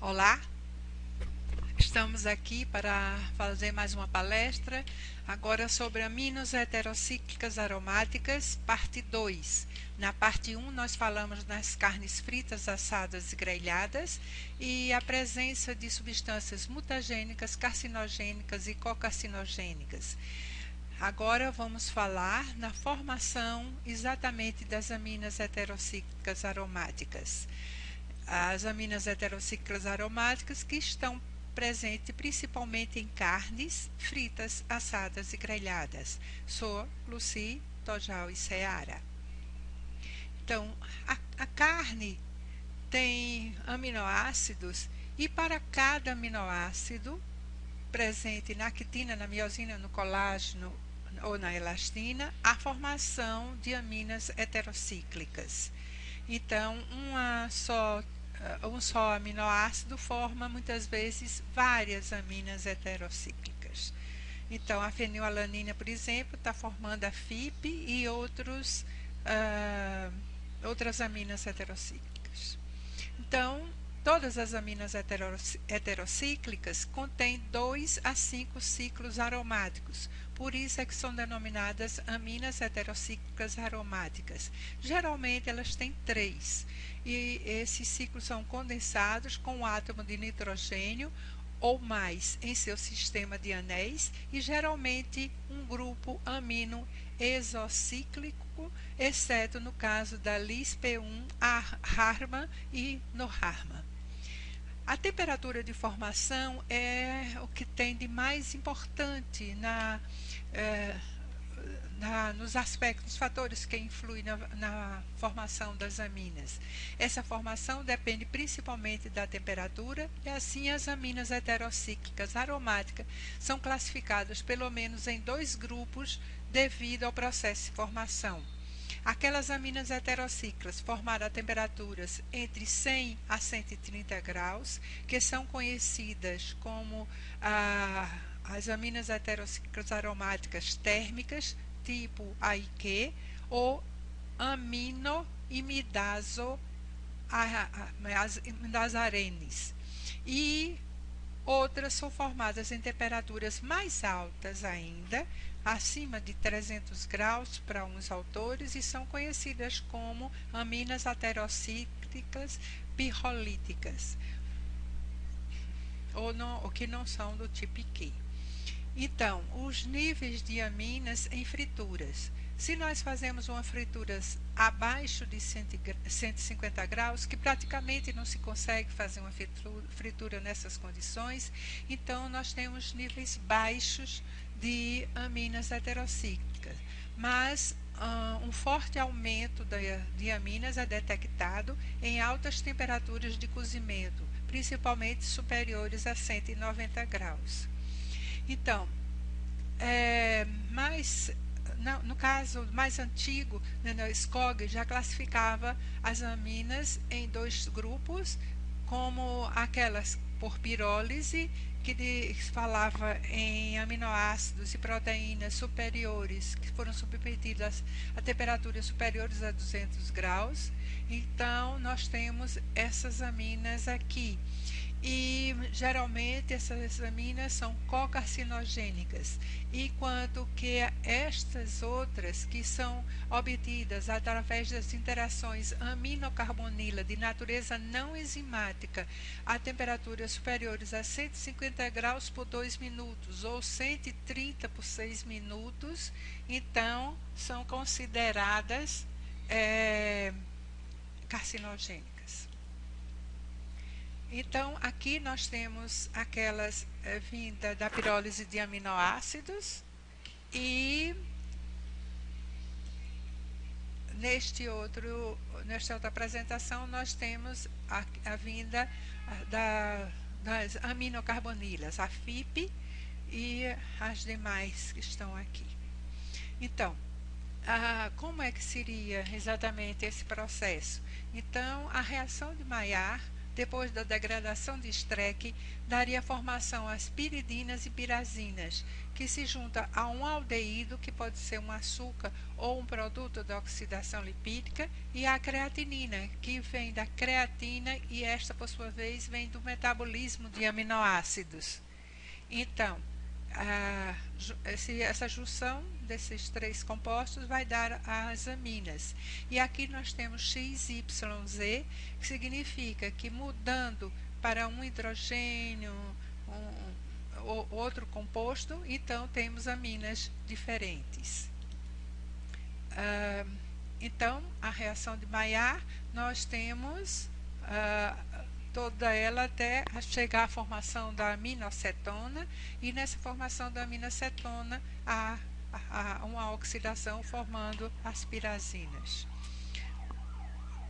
Olá, estamos aqui para fazer mais uma palestra, agora sobre aminos heterocíclicas aromáticas, parte 2. Na parte 1 nós falamos das carnes fritas, assadas e grelhadas e a presença de substâncias mutagênicas, carcinogênicas e cocarcinogênicas. Agora vamos falar na formação exatamente das aminas heterocíclicas aromáticas. As aminas heterocíclicas aromáticas que estão presentes principalmente em carnes fritas, assadas e grelhadas. Soa, luci, tojau e seara. Então, a carne tem aminoácidos e para cada aminoácido presente na quitina, na miosina, no colágeno ou na elastina, a formação de aminas heterocíclicas. Então, um só aminoácido forma muitas vezes várias aminas heterocíclicas. Então, a fenilalanina, por exemplo, está formando a FIP e outras aminas heterocíclicas. Então, todas as aminas heterocíclicas contêm 2 a 5 ciclos aromáticos. Por isso é que são denominadas aminas heterocíclicas aromáticas. Geralmente elas têm 3. E esses ciclos são condensados com um átomo de nitrogênio ou mais em seu sistema de anéis e geralmente um grupo amino exocíclico, exceto no caso da LISP1, Harman e Noharman. A temperatura de formação é o que tem de mais importante nos aspectos, fatores que influem na formação das aminas. Essa formação depende principalmente da temperatura e assim as aminas heterocíclicas aromáticas são classificadas pelo menos em 2 grupos devido ao processo de formação. Aquelas aminas heterocíclicas formadas a temperaturas entre 100 a 130 graus, que são conhecidas como as aminas heterocíclicas aromáticas térmicas, tipo AIQ, ou aminoimidazoarenes. E outras são formadas em temperaturas mais altas ainda, acima de 300 graus para uns autores, e são conhecidas como aminas heterocíclicas pirrolíticas, ou que não são do tipo Q. Então, os níveis de aminas em frituras. Se nós fazemos uma fritura abaixo de 150 graus, que praticamente não se consegue fazer uma fritura nessas condições, então nós temos níveis baixos de aminas heterocíclicas. Mas um forte aumento de aminas é detectado em altas temperaturas de cozimento, principalmente superiores a 190 graus. Então, no caso mais antigo, Skog já classificava as aminas em 2 grupos, como aquelas por pirólise, que falava em aminoácidos e proteínas superiores, que foram submetidas a temperaturas superiores a 200 graus. Então, nós temos essas aminas aqui. E geralmente essas aminas são cocarcinogênicas, enquanto que estas outras, que são obtidas através das interações aminocarbonila de natureza não enzimática a temperaturas superiores a 150 graus por 2 minutos ou 130 por 6 minutos, então são consideradas carcinogênicas. Então, aqui nós temos aquelas vindas da pirólise de aminoácidos e nesta outra apresentação nós temos a vinda das aminocarbonilas, a FIP e as demais que estão aqui. Então, como é que seria exatamente esse processo? Então, a reação de Maillard depois da degradação de Streck, daria formação às piridinas e pirazinas, que se junta a um aldeído, que pode ser um açúcar ou um produto da oxidação lipídica, e a creatinina, que vem da creatina, e esta, por sua vez, vem do metabolismo de aminoácidos. Então, essa junção desses três compostos vai dar as aminas. E aqui nós temos XYZ, que significa que mudando para um hidrogênio, outro composto, então temos aminas diferentes. Então, a reação de Maillard, nós temos toda ela até chegar à formação da aminocetona, e nessa formação da aminocetona há uma oxidação formando as pirazinas.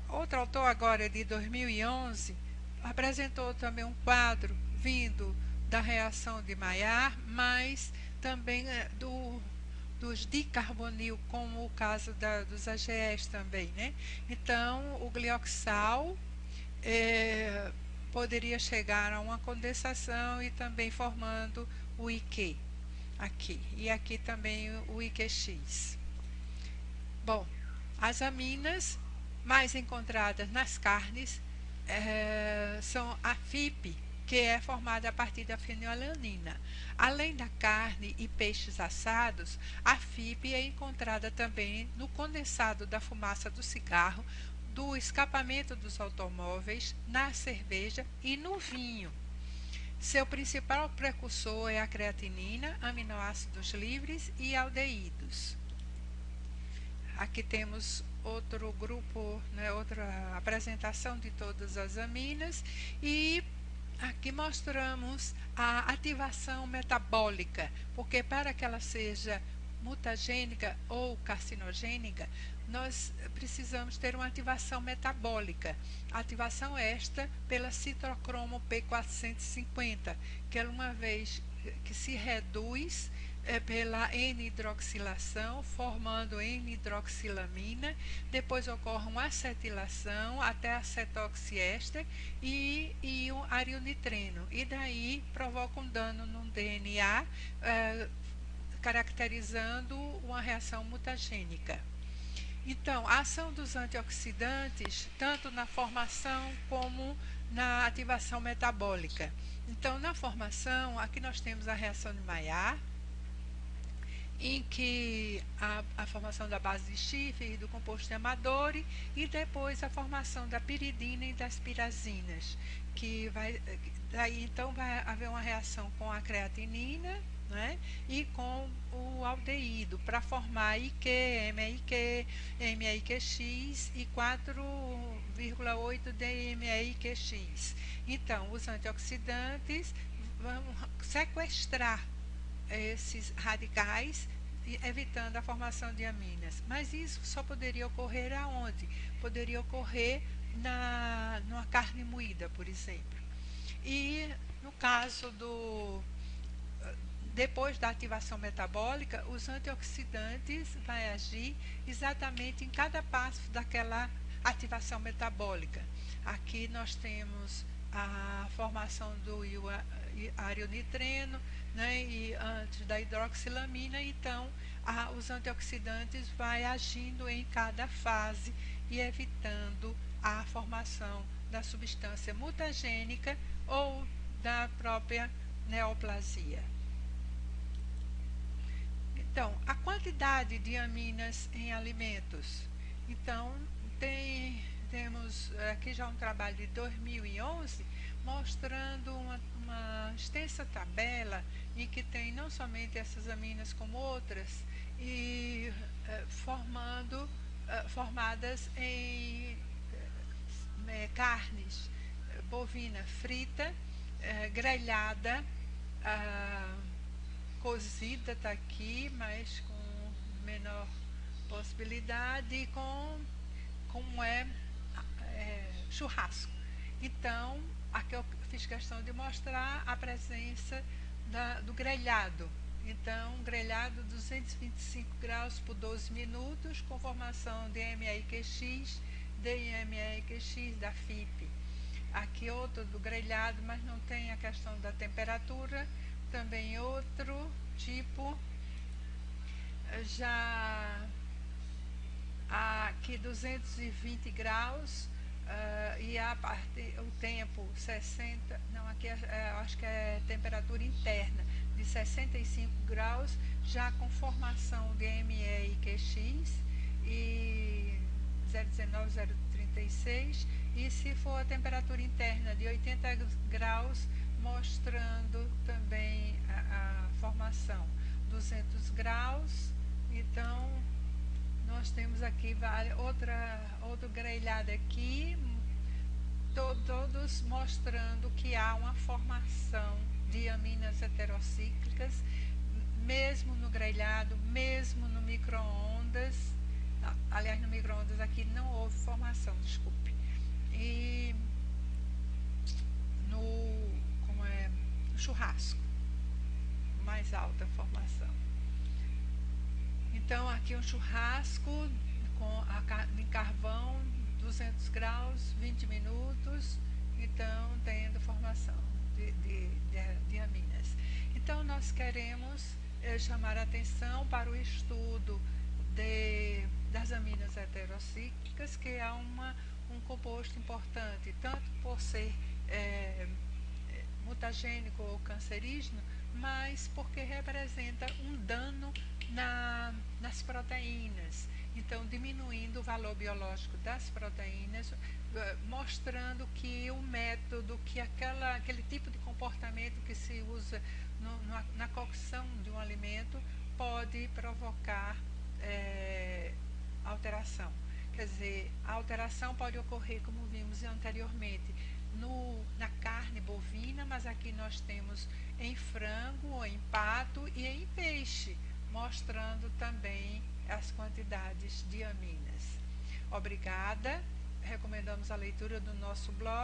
Outro autor, agora de 2011, apresentou também um quadro vindo da reação de Maillard, mas também dos dicarbonil, como o caso dos AGEs também, né? Então, o glioxal poderia chegar a uma condensação e também formando o IQ aqui, e aqui também o IQX. Bom, as aminas mais encontradas nas carnes são a FIP, que é formada a partir da fenilalanina. Além da carne e peixes assados, a FIP é encontrada também no condensado da fumaça do cigarro, do escapamento dos automóveis, na cerveja e no vinho. Seu principal precursor é a creatinina, aminoácidos livres e aldeídos. Aqui temos outro grupo, né, outra apresentação de todas as aminas, e aqui mostramos a ativação metabólica, porque para que ela seja mutagênica ou carcinogênica, nós precisamos ter uma ativação metabólica. Ativação esta pela citrocromo P450, que é uma vez que se reduz pela N-hidroxilação, formando N-hidroxilamina, depois ocorre uma acetilação até a cetoxiéster e um arionitreno, e daí provoca um dano no DNA, caracterizando uma reação mutagênica. Então, a ação dos antioxidantes, tanto na formação como na ativação metabólica. Então, na formação, aqui nós temos a reação de Maillard, em que a formação da base de Schiffer e do composto de Amadori, e depois a formação da piridina e das pirazinas, que daí então vai haver uma reação com a creatinina, né, e com o aldeído para formar IQ, MEIQ, MEIQX e 4,8 DMEIQX. Então, os antioxidantes vão sequestrar esses radicais, evitando a formação de aminas. Mas isso só poderia ocorrer aonde? Poderia ocorrer numa carne moída, por exemplo. E no caso depois da ativação metabólica, os antioxidantes vão agir exatamente em cada passo daquela ativação metabólica. Aqui nós temos a formação do arionitreno, né, e antes da hidroxilamina, então os antioxidantes vão agindo em cada fase e evitando a formação da substância mutagênica ou da própria neoplasia. Então, a quantidade de aminas em alimentos. Então, temos aqui já um trabalho de 2011 mostrando uma extensa tabela em que tem não somente essas aminas como outras, e formadas em carnes bovina frita, grelhada, cozida está aqui, mas com menor possibilidade, e como churrasco. Então, aqui eu fiz questão de mostrar a presença do grelhado. Então, grelhado 225 graus por 12 minutos, com formação de MEIQX, DMEIQX da FIP. Aqui outro do grelhado, mas não tem a questão da temperatura. Também outro tipo, já aqui 220 graus, e o tempo 60, não, aqui acho que é temperatura interna de 65 graus, já com formação de ME e QX e 019, 036, e se for a temperatura interna de 80 graus, mostrando também a formação 200 graus. Então nós temos aqui outro grelhado aqui, todos mostrando que há uma formação de aminas heterocíclicas, mesmo no grelhado, mesmo no micro-ondas. Aliás, no micro-ondas aqui não houve formação, desculpe. E no churrasco, mais alta formação. Então aqui um churrasco em carvão, 200 graus, 20 minutos, então tendo formação de aminas. Então nós queremos chamar a atenção para o estudo das aminas heterocíclicas, que é um composto importante, tanto por ser mutagênico ou cancerígeno, mas porque representa um dano nas proteínas. Então, diminuindo o valor biológico das proteínas, mostrando que o método, que aquele tipo de comportamento que se usa na cocção de um alimento pode provocar alteração. Quer dizer, a alteração pode ocorrer, como vimos anteriormente, na carne bovina, mas aqui nós temos em frango, em pato e em peixe, mostrando também as quantidades de aminas. Obrigada, recomendamos a leitura do nosso blog.